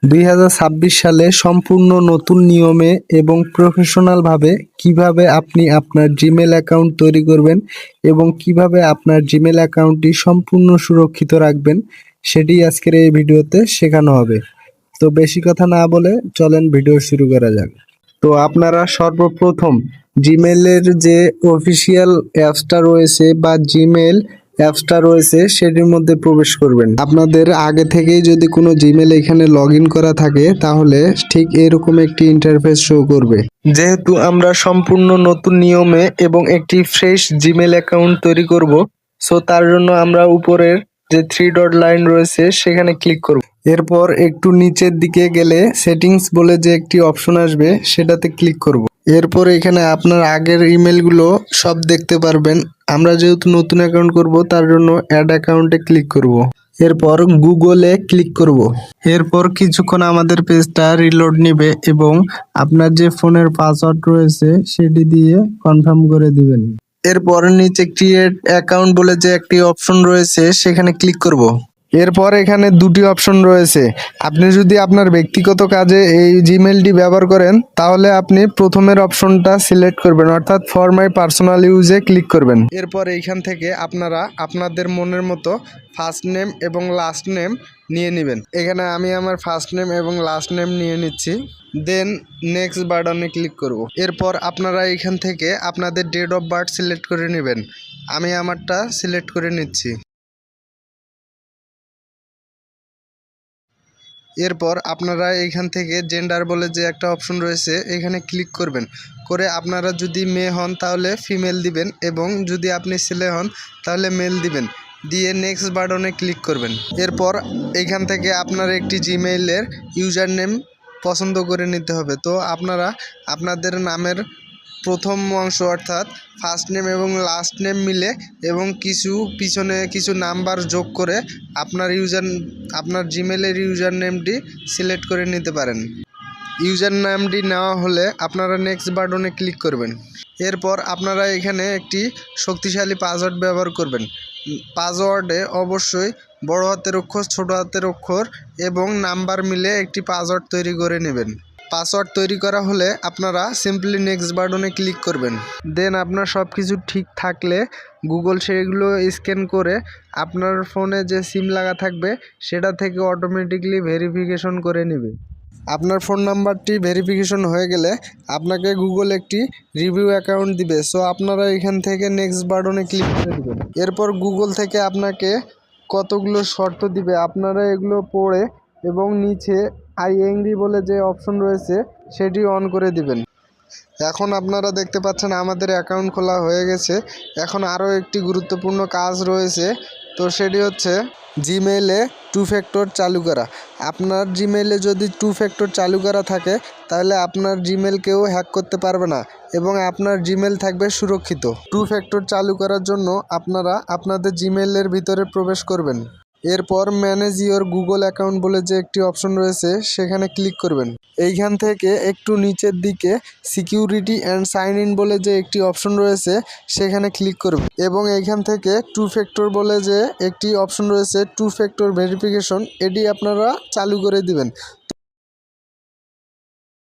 2026 সালে সম্পূর্ণ নতুন নিয়মে এবং প্রফেশনালভাবে কিভাবে আপনি আপনার জিমেল অ্যাকাউন্ট তৈরি করবেন এবং কিভাবে আপনার জিমেল অ্যাকাউন্টটি সম্পূর্ণ সুরক্ষিত রাখবেন সেটি আজকের এই ভিডিওতে শেখানো হবে। তো বেশি কথা না বলে চলেন ভিডিও শুরু করা যাক। তো আপনারা সর্বপ্রথম জিমেলের যে অফিসিয়াল অ্যাপসটা রয়েছে বা জিমেল অ্যাপসটা রয়েছে সেটির মধ্যে প্রবেশ করবেন। আপনাদের আগে থেকেই যদি কোনো জিমেল এখানে লগ ইন করা থাকে তাহলে ঠিক এরকম একটি ইন্টারফেস শো করবে। যেহেতু আমরা সম্পূর্ণ নতুন নিয়মে এবং একটি ফ্রেশ জিমেল অ্যাকাউন্ট তৈরি করব, সো তার জন্য আমরা উপরের যে 3 ডট লাইন রয়েছে সেখানে ক্লিক করব। এরপর একটু নিচের দিকে গেলে সেটিংস বলে যে একটি অপশন আসবে সেটাতে ক্লিক করব। এরপর এখানে আপনার আগের ইমেলগুলো সব দেখতে পারবেন। আমরা যেহেতু নতুন অ্যাকাউন্ট করব তার জন্য অ্যাড অ্যাকাউন্টে ক্লিক করব। এরপর গুগলে ক্লিক করব। এরপর কিছুক্ষণ আমাদের পেজটা রিলোড নেবে এবং আপনার যে ফোনের পাসওয়ার্ড রয়েছে সেটি দিয়ে কনফার্ম করে দিবেন। এরপর নিচে ক্রিয়েট অ্যাকাউন্ট বলে যে একটি অপশন রয়েছে সেখানে ক্লিক করব। এরপর এখানে দুটি অপশন রয়েছে। আপনি যদি আপনার ব্যক্তিগত কাজে এই জিমেলটি ব্যবহার করেন তাহলে আপনি প্রথমের অপশনটা সিলেক্ট করবেন, অর্থাৎ ফর মাই পার্সোনাল ইউজে ক্লিক করবেন। এরপর এইখান থেকে আপনারা আপনাদের মনের মতো ফার্স্ট নেম এবং লাস্ট নেম নিয়ে নেবেন। এখানে আমি আমার ফার্স্ট নেম এবং লাস্ট নেম নিয়ে নিচ্ছি। দেন নেক্সট বাটনে ক্লিক করব। এরপর আপনারা এখান থেকে আপনাদের ডেট অফ বার্থ সিলেক্ট করে নেবেন। আমি আমারটা সিলেক্ট করে নিচ্ছি। এরপর আপনারা এইখান থেকে জেন্ডার বলে যে একটা অপশন রয়েছে এখানে ক্লিক করবেন। করে আপনারা যদি মেয়ে হন তাহলে ফিমেল দিবেন এবং যদি আপনি ছেলে হন তাহলে মেল দিবেন। দিয়ে নেক্সট বাটনে ক্লিক করবেন। এরপর এইখান থেকে আপনার একটি জিমেইলের ইউজার নেম পছন্দ করে নিতে হবে। তো আপনারা আপনাদের নামের প্রথম অংশ অর্থাৎ ফার্স্ট নেম এবং লাস্ট নেম মিলে এবং পিছনে কিছু নাম্বার যোগ করে আপনার জিমেলের ইউজার নেমটি সিলেক্ট করে নিতে পারেন। ইউজার নামটি নেওয়া হলে আপনারা নেক্সট বাটনে ক্লিক করবেন। এরপর আপনারা এখানে একটি শক্তিশালী পাসওয়ার্ড ব্যবহার করবেন। পাসওয়ার্ডে অবশ্যই বড় হাতের অক্ষর, ছোট হাতের অক্ষর এবং নাম্বার মিলে একটি পাসওয়ার্ড তৈরি করে নেবেন। পাসওয়ার্ড তৈরি করা হলে আপনারা সিম্পলি নেক্সট বাটনে ক্লিক করবেন। দেন আপনার সব কিছু ঠিক থাকলে গুগল সেগুলো স্ক্যান করে আপনার ফোনে যে সিম লাগা থাকবে সেটা থেকে অটোমেটিকলি ভেরিফিকেশন করে নেবে। আপনার ফোন নাম্বারটি ভেরিফিকেশন হয়ে গেলে আপনাকে গুগল একটি রিভিউ অ্যাকাউন্ট দিবে। সো আপনারা এখান থেকে নেক্সট বাটনে ক্লিক করে দেবেন। এরপর গুগল থেকে আপনাকে কতগুলো শর্ত দিবে, আপনারা এগুলো পড়ে এবং নিচে আই এগ্রি বলে যে অপশন রয়েছে সেটি অন করে দিবেন। এখন আপনারা দেখতে পাচ্ছেন আমাদের অ্যাকাউন্ট খোলা হয়ে গেছে। এখন আরও একটি গুরুত্বপূর্ণ কাজ রয়েছে, তো সেটি হচ্ছে জিমেইলে 2 ফ্যাক্টর চালু করা। আপনার জিমেইলে যদি 2 ফ্যাক্টর চালু করা থাকে তাহলে আপনার জিমেল কেউ হ্যাক করতে পারবে না এবং আপনার জিমেল থাকবে সুরক্ষিত। 2 ফ্যাক্টর চালু করার জন্য আপনারা আপনাদের জিমেইলের ভিতরে প্রবেশ করবেন। এরপর ম্যানেজ ইওর গুগল অ্যাকাউন্ট বলে যে একটি অপশন রয়েছে সেখানে ক্লিক করবেন। এইখান থেকে একটু নিচের দিকে সিকিউরিটি অ্যান্ড সাইন ইন বলে যে একটি অপশন রয়েছে সেখানে ক্লিক করবেন এবং এইখান থেকে 2 ফ্যাক্টর বলে যে একটি অপশন রয়েছে 2 ফ্যাক্টর ভেরিফিকেশন, এটি আপনারা চালু করে দিবেন।